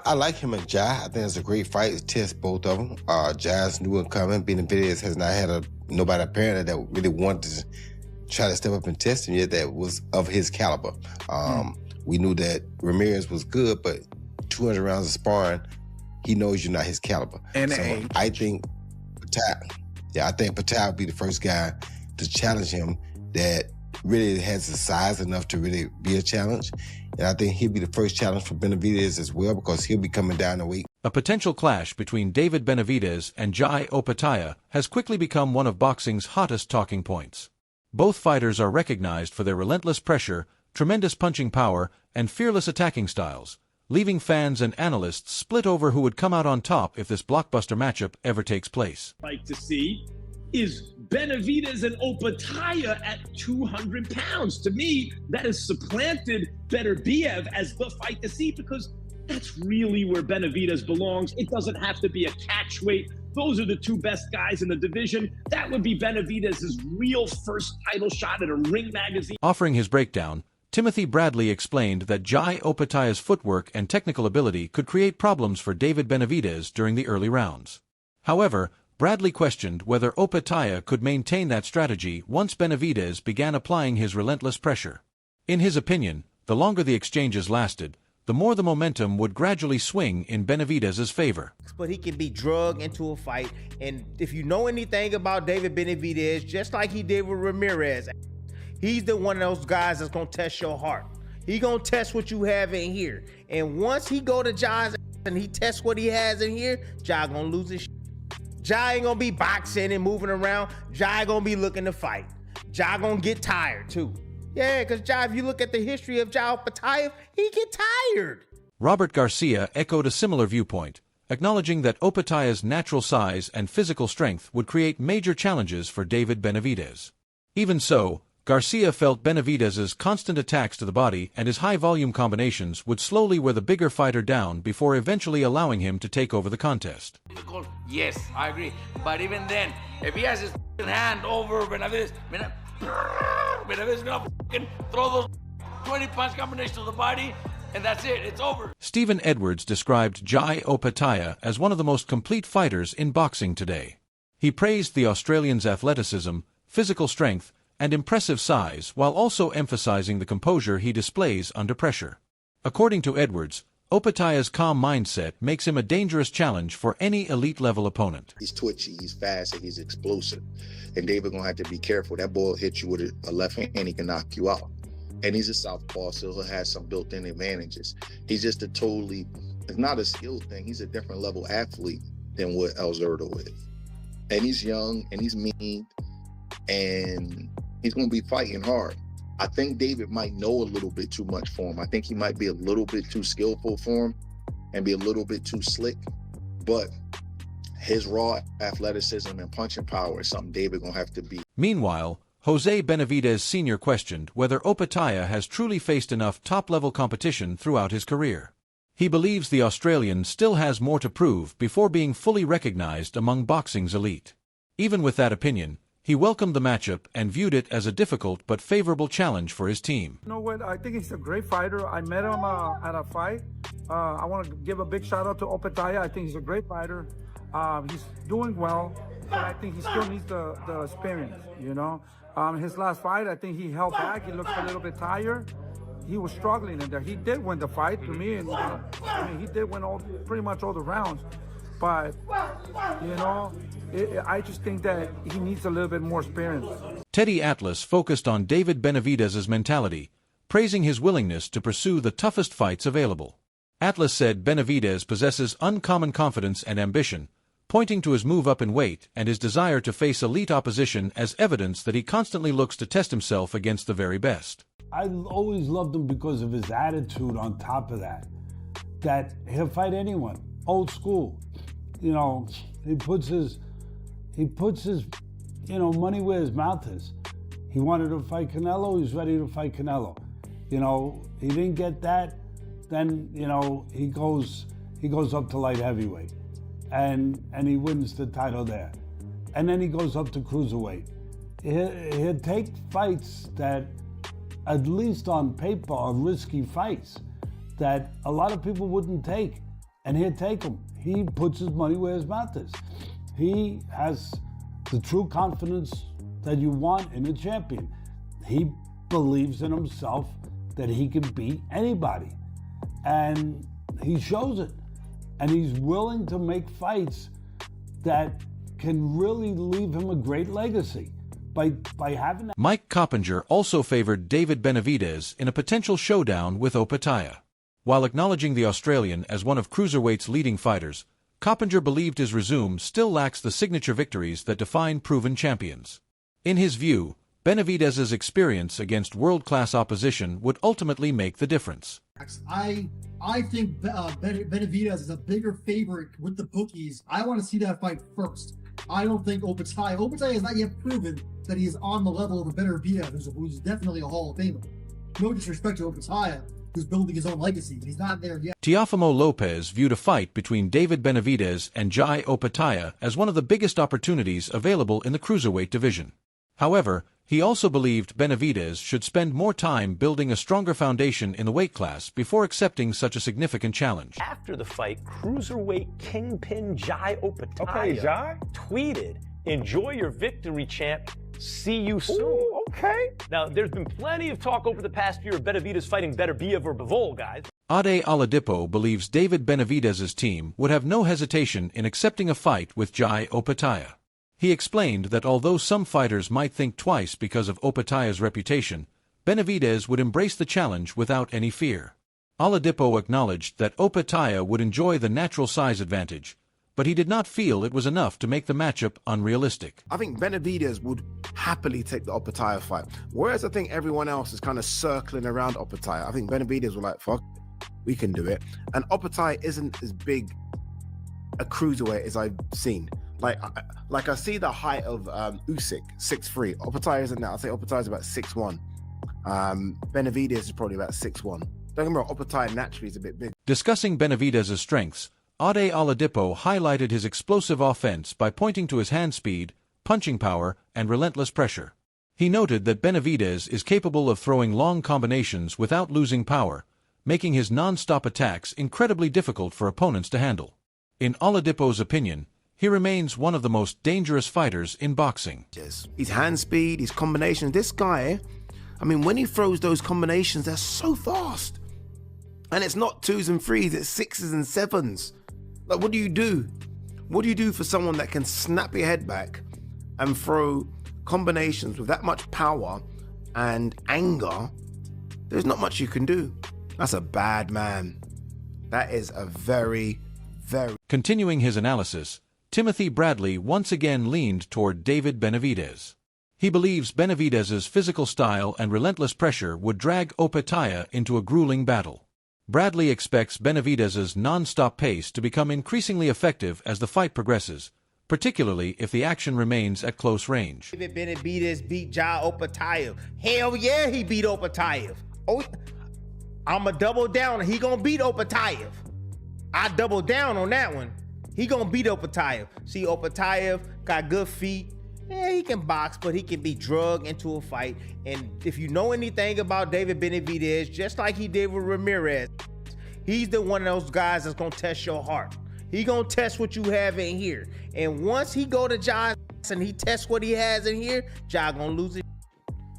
I like him and Jai. I think it's a great fight to test both of them. Jai's new and coming. Benavidez has not had nobody apparently that really wanted to try to step up and test him yet that was of his caliber. We knew that Ramirez was good, but 200 rounds of sparring, he knows you're not his caliber. And so I think Opetaia would be the first guy to challenge him that really has the size enough to really be a challenge. And I think he'll be the first challenge for Benavidez as well because he'll be coming down the weight. A potential clash between David Benavidez and Jai Opetaia has quickly become one of boxing's hottest talking points. Both fighters are recognized for their relentless pressure, tremendous punching power, and fearless attacking styles, leaving fans and analysts split over who would come out on top if this blockbuster matchup ever takes place. Like to see is Benavidez and Opetaia at 200 pounds. To me, that has supplanted Beterbiev as the fight to see because that's really where Benavidez belongs. It doesn't have to be a catch weight. Those are the two best guys in the division. That would be Benavidez's real first title shot at a Ring magazine. Offering his breakdown, Timothy Bradley explained that Jai Opetaia's footwork and technical ability could create problems for David Benavidez during the early rounds. However, Bradley questioned whether Opetaia could maintain that strategy once Benavidez began applying his relentless pressure. In his opinion, the longer the exchanges lasted, the more the momentum would gradually swing in Benavidez's favor. But he can be drugged into a fight, and if you know anything about David Benavidez, just like he did with Ramirez, he's the one of those guys that's gonna test your heart. He gonna test what you have in here, and once he go to Jai's and he tests what he has in here, Jai gonna lose his shit. Jai ain't gonna be boxing and moving around. Jai gonna be looking to fight. Jai gonna get tired too. Yeah, because Jai, if you look at the history of Jai Opetaia, he get tired. Robert Garcia echoed a similar viewpoint, acknowledging that Opetaia's natural size and physical strength would create major challenges for David Benavidez. Even so, Garcia felt Benavidez's constant attacks to the body and his high-volume combinations would slowly wear the bigger fighter down before eventually allowing him to take over the contest. Yes, I agree. But even then, if he has his hand over Benavidez, Benavidez is gonna throw those 20-punch combinations to the body, and that's it. It's over. Stephen Edwards described Jai Opetaia as one of the most complete fighters in boxing today. He praised the Australian's athleticism, physical strength, and impressive size while also emphasizing the composure he displays under pressure. According to Edwards, Opetaia's calm mindset makes him a dangerous challenge for any elite-level opponent. He's twitchy, he's fast, and he's explosive. And David gonna have to be careful. That ball hits you with a left hand, he can knock you out. And he's a southpaw, so he'll have some built-in advantages. He's just it's not a skill thing. He's a different level athlete than what El Zurdo is. And he's young, and he's mean, and he's gonna be fighting hard. I think David might know a little bit too much for him. I think he might be a little bit too skillful for him and be a little bit too slick. But his raw athleticism and punching power is something David gonna have to beat. Meanwhile, Jose Benavidez Sr. questioned whether Opetaia has truly faced enough top-level competition throughout his career. He believes the Australian still has more to prove before being fully recognized among boxing's elite. Even with that opinion, he welcomed the matchup and viewed it as a difficult but favorable challenge for his team. You know what? I think he's a great fighter. I met him at a fight. I want to give a big shout out to Opetaia. I think he's a great fighter. He's doing well, but I think he still needs the experience, you know? His last fight, I think he held back. He looked a little bit tired. He was struggling in there. He did win the fight to me, and he did win pretty much all the rounds. But, you know, I just think that he needs a little bit more experience. Teddy Atlas focused on David Benavidez's mentality, praising his willingness to pursue the toughest fights available. Atlas said Benavidez possesses uncommon confidence and ambition, pointing to his move up in weight and his desire to face elite opposition as evidence that he constantly looks to test himself against the very best. I always loved him because of his attitude on top of that he'll fight anyone, old school. You know, he puts his money where his mouth is. He wanted to fight Canelo, he's ready to fight Canelo. You know, he didn't get that, then, you know, he goes up to light heavyweight and he wins the title there. And then he goes up to cruiserweight. He'll take fights that, at least on paper, are risky fights that a lot of people wouldn't take. and he'll take him. He puts his money where his mouth is. He has the true confidence that you want in a champion. He believes in himself that he can beat anybody. And he shows it. And he's willing to make fights that can really leave him a great legacy by having that. Mike Coppinger also favored David Benavidez in a potential showdown with Opetaia. While acknowledging the Australian as one of cruiserweight's leading fighters, Coppinger believed his resume still lacks the signature victories that define proven champions. In his view, Benavidez's experience against world-class opposition would ultimately make the difference. I think Benavidez is a bigger favorite with the bookies. I want to see that fight first. I don't think Opetaia has not yet proven that he is on the level of a Benavidez, who's definitely a Hall of Famer. No disrespect to Opetaia, who's building his own legacy, but he's not there yet. Teofimo Lopez viewed a fight between David Benavidez and Jai Opetaia as one of the biggest opportunities available in the cruiserweight division. However, he also believed Benavidez should spend more time building a stronger foundation in the weight class before accepting such a significant challenge. After the fight, cruiserweight kingpin Jai Opetaia tweeted, "Enjoy your victory, champ. See you soon." Ooh, okay. Now, there's been plenty of talk over the past year of Benavidez fighting Beterbiev or Bivol, guys. Ade Oladipo believes David Benavidez's team would have no hesitation in accepting a fight with Jai Opetaia. He explained that although some fighters might think twice because of Opetaia's reputation, Benavidez would embrace the challenge without any fear. Oladipo acknowledged that Opetaia would enjoy the natural size advantage, but he did not feel it was enough to make the matchup unrealistic. I think Benavidez would happily take the Opetaia fight, whereas I think everyone else is kind of circling around Opetaia. I think Benavidez was like, fuck, we can do it. And Opetaia isn't as big a cruiserweight as I've seen. Like I see the height of Usyk, 6'3". Opetaia isn't that. I'd say Opetaia is about 6'1". Benavidez is probably about 6'1". Don't get me wrong, Opetaia naturally is a bit big. Discussing Benavidez's strengths, Ade Oladipo highlighted his explosive offense by pointing to his hand speed, punching power, and relentless pressure. He noted that Benavidez is capable of throwing long combinations without losing power, making his non-stop attacks incredibly difficult for opponents to handle. In Oladipo's opinion, he remains one of the most dangerous fighters in boxing. His hand speed, his combinations. This guy, I mean, when he throws those combinations, they're so fast. And it's not 2s and 3s, it's 6s and 7s. Like, what do you do? What do you do for someone that can snap your head back and throw combinations with that much power and anger? There's not much you can do. That's a bad man. That is a very... Continuing his analysis, Timothy Bradley once again leaned toward David Benavidez. He believes Benavidez's physical style and relentless pressure would drag Opetaia into a grueling battle. Bradley expects Benavidez's non-stop pace to become increasingly effective as the fight progresses, particularly if the action remains at close range. David Benavidez beat Jai Opetaia. Hell yeah, he beat Opetaia. Oh, I'ma double down. He gonna beat Opetaia. I double down on that one. He gonna beat Opetaia. See, Opetaia got good feet. Yeah, he can box, but he can be drugged into a fight. And if you know anything about David Benavidez, just like he did with Ramirez, he's the one of those guys that's gonna test your heart. He gonna test what you have in here. And once he go to Jai and he tests what he has in here, Jai gonna lose it.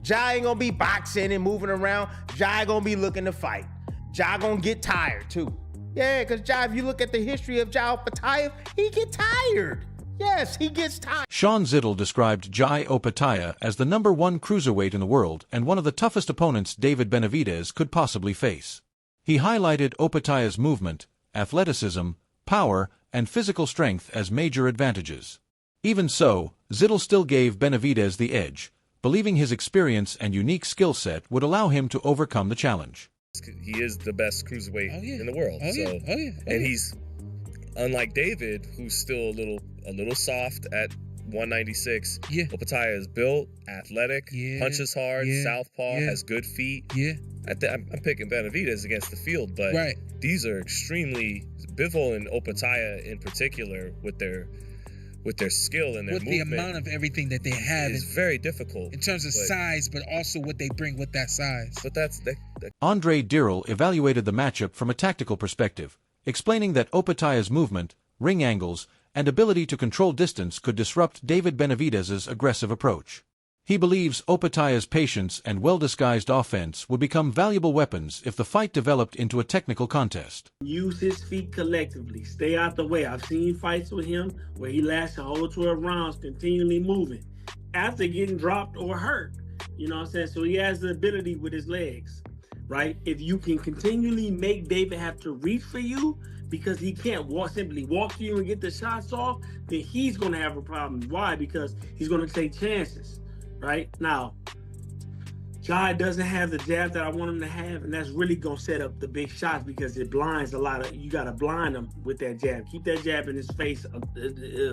Jai ain't gonna be boxing and moving around. Jai gonna be looking to fight. Jai gonna get tired too. Yeah, because Jai, if you look at the history of Jai Opetaia, he get tired. Yes, he gets tired. Sean Zittel described Jai Opetaia as the #1 cruiserweight in the world and one of the toughest opponents David Benavidez could possibly face. He highlighted Opetaia's movement, athleticism, power, and physical strength as major advantages. Even so, Zittel still gave Benavidez the edge, believing his experience and unique skill set would allow him to overcome the challenge. He is the best cruiserweight in the world. And he's unlike David, who's still a little soft at 196. Opetaia is built, athletic, punches hard, southpaw, has good feet. I'm picking Benavidez against the field, but these are extremely Bivol and Opetaia in particular with their skill and their movement. The amount of everything that they have is very difficult in terms of size, but also what they bring with that size. But Andre Dirrell evaluated the matchup from a tactical perspective, explaining that Opetaia's movement, ring angles, and ability to control distance could disrupt David Benavidez's aggressive approach. He believes Opetaia's patience and well-disguised offense would become valuable weapons if the fight developed into a technical contest. Use his feet collectively. Stay out the way. I've seen fights with him where he lasts a whole 12 rounds continually moving after getting dropped or hurt. You know what I'm saying? So he has the ability with his legs, right? If you can continually make David have to reach for you because he can't simply walk to you and get the shots off, then he's going to have a problem. Why? Because he's going to take chances. Right now, Jai doesn't have the jab that I want him to have, and that's really gonna set up the big shots because it blinds a lot of. You gotta blind him with that jab. Keep that jab in his face,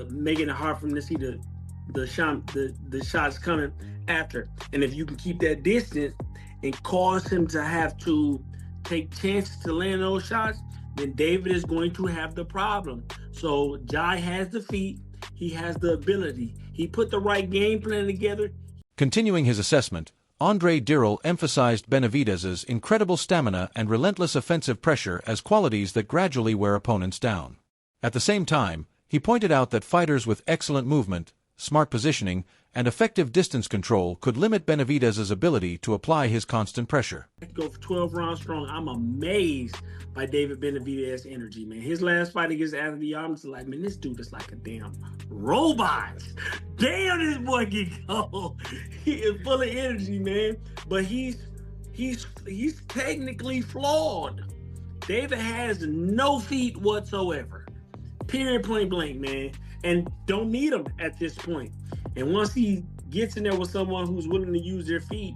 making it hard for him to see the shots coming after. And if you can keep that distance and cause him to have to take chances to land those shots, then David is going to have the problem. So Jai has the feet. He has the ability. He put the right game plan together. Continuing his assessment, Andre Dirrell emphasized Benavidez's incredible stamina and relentless offensive pressure as qualities that gradually wear opponents down. At the same time, he pointed out that fighters with excellent movement, smart positioning, and effective distance control could limit Benavidez's ability to apply his constant pressure. Go for 12 rounds strong. I'm amazed by David Benavidez's energy, man. His last fight against Anthony Yarmus, like, man, this dude is like a damn robot. Damn, this boy can go. He is full of energy, man. But he's technically flawed. David has no feet whatsoever. Period, point blank, man. And don't need him at this point. And once he gets in there with someone who's willing to use their feet,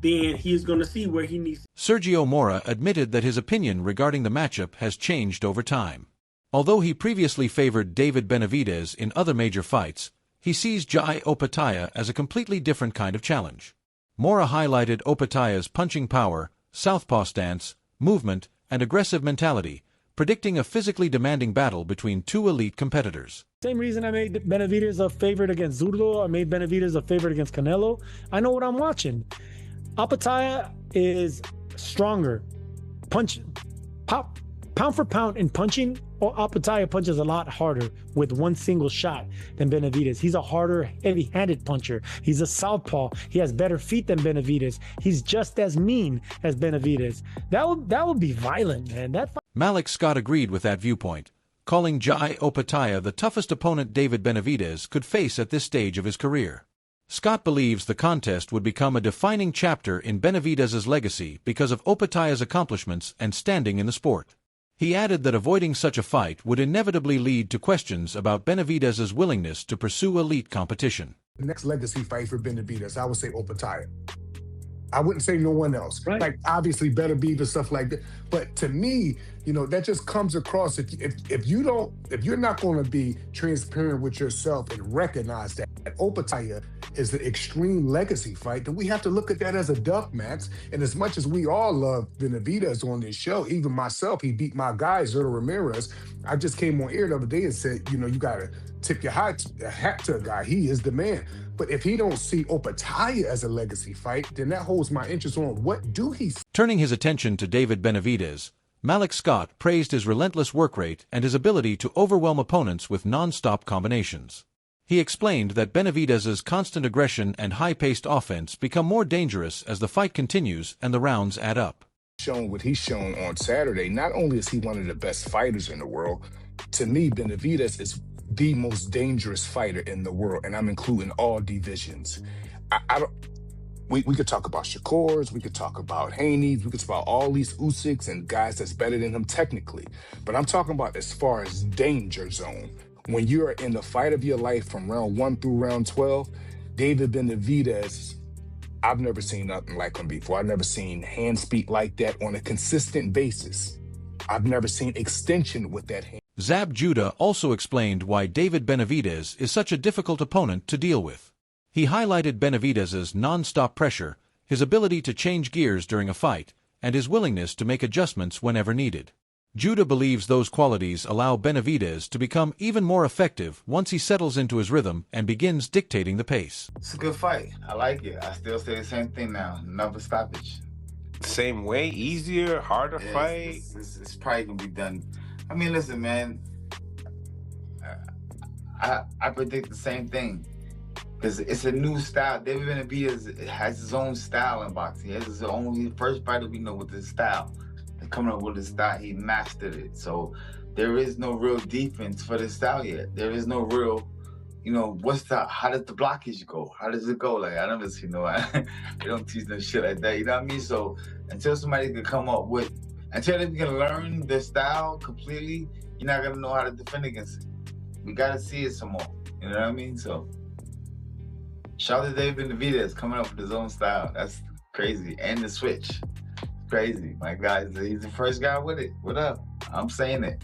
then he's going to see where he needs. Sergio Mora admitted that his opinion regarding the matchup has changed over time. Although he previously favored David Benavidez in other major fights, he sees Jai Opetaia as a completely different kind of challenge. Mora highlighted Opetaia's punching power, southpaw stance, movement, and aggressive mentality, predicting a physically demanding battle between two elite competitors. Same reason I made Benavidez a favorite against Zurdo, I made Benavidez a favorite against Canelo. I know what I'm watching. Opetaia is stronger. Pound for pound in punching, Opetaia punches a lot harder with one single shot than Benavidez. He's a harder, heavy-handed puncher. He's a southpaw. He has better feet than Benavidez. He's just as mean as Benavidez. That would be violent, man. Malik Scott agreed with that viewpoint, calling Jai Opetaia the toughest opponent David Benavidez could face at this stage of his career. Scott believes the contest would become a defining chapter in Benavidez's legacy because of Opetaia's accomplishments and standing in the sport. He added that avoiding such a fight would inevitably lead to questions about Benavidez's willingness to pursue elite competition. The next legacy fight for Benavidez, I would say Opetaia. I wouldn't say no one else. Right. Like, obviously, Benavidez and stuff like that. But to me, you know, that just comes across. If you're not going to be transparent with yourself and recognize that Opetaia is the extreme legacy fight, then we have to look at that as a duck, Max. And as much as we all love Benavidez on this show, even myself, he beat my guy, Zurdo Ramirez. I just came on air the other day and said, you know, you got to tip your hat to a guy. He is the man. But if he don't see Opetaia as a legacy fight, then that holds my interest on what do he see. Turning his attention to David Benavidez, Malik Scott praised his relentless work rate and his ability to overwhelm opponents with non-stop combinations. He explained that Benavidez's constant aggression and high-paced offense become more dangerous as the fight continues and the rounds add up. Shown what he's shown on Saturday, not only is he one of the best fighters in the world, to me, Benavidez is the most dangerous fighter in the world, and I'm including all divisions. We could talk about Shakurs, we could talk about Haney, we could talk about all these Usyks and guys that's better than him technically. But I'm talking about as far as danger zone. When you're in the fight of your life from round 1 through round 12, David Benavidez, I've never seen nothing like him before. I've never seen hand speed like that on a consistent basis. I've never seen extension with that hand. Zab Judah also explained why David Benavidez is such a difficult opponent to deal with. He highlighted Benavidez's non-stop pressure, his ability to change gears during a fight, and his willingness to make adjustments whenever needed. Judah believes those qualities allow Benavidez to become even more effective once he settles into his rhythm and begins dictating the pace. It's a good fight. I like it. I still say the same thing now. Another stoppage. Same way? Easier? Harder fight? It's probably going to be done I mean, listen, man. I predict the same thing. Because it's a new style. David Benavidez has his own style in boxing. He has his own, he's the first fighter we know with his style. And coming up with his style, he mastered it. So there is no real defense for this style yet. There is no real, how does the blockage go? How does it go? Like, I never see they don't teach no shit like that. You know what I mean? So until somebody can come up with, until they can learn the style completely, you're not going to know how to defend against it. We got to see it some more. You know what I mean? So shout out to David Benavidez coming up with his own style. That's crazy. And the switch. Crazy. My guy, he's the first guy with it. What up? I'm saying it.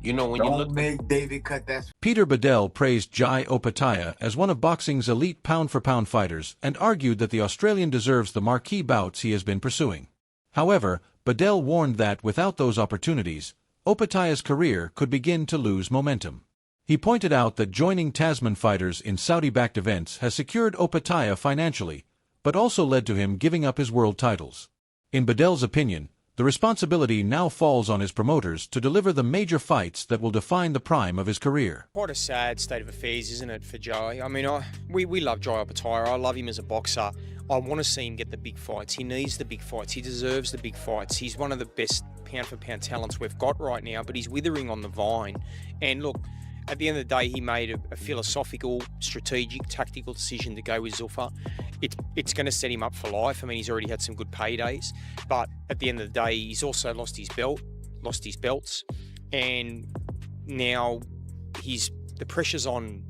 When Don't you look, make David cut that. Peter Bedell praised Jai Opetaia as one of boxing's elite pound-for-pound fighters and argued that the Australian deserves the marquee bouts he has been pursuing. However, Bedell warned that without those opportunities, Opetaia's career could begin to lose momentum. He pointed out that joining Tasman fighters in Saudi-backed events has secured Opetaia financially, but also led to him giving up his world titles. In Bedell's opinion, the responsibility now falls on his promoters to deliver the major fights that will define the prime of his career. quite a sad state of affairs, isn't it, for Jai? I mean, we love Jai Opetaia. I love him as a boxer. I want to see him get the big fights. He needs the big fights. He deserves the big fights. He's one of the best pound-for-pound talents we've got right now, but he's withering on the vine. And look, at the end of the day, he made a philosophical, strategic, tactical decision to go with Zuffa. It's going to set him up for life. I mean, he's already had some good paydays, but at the end of the day, he's also lost his belts, and now the pressure's on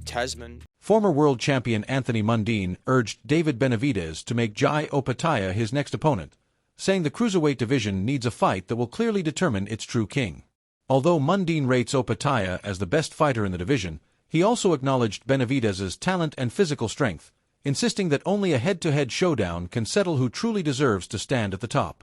Tasman. Former world champion Anthony Mundine urged David Benavidez to make Jai Opetaia his next opponent, saying the cruiserweight division needs a fight that will clearly determine its true king. Although Mundine rates Opetaia as the best fighter in the division, he also acknowledged Benavidez's talent and physical strength, insisting that only a head-to-head showdown can settle who truly deserves to stand at the top.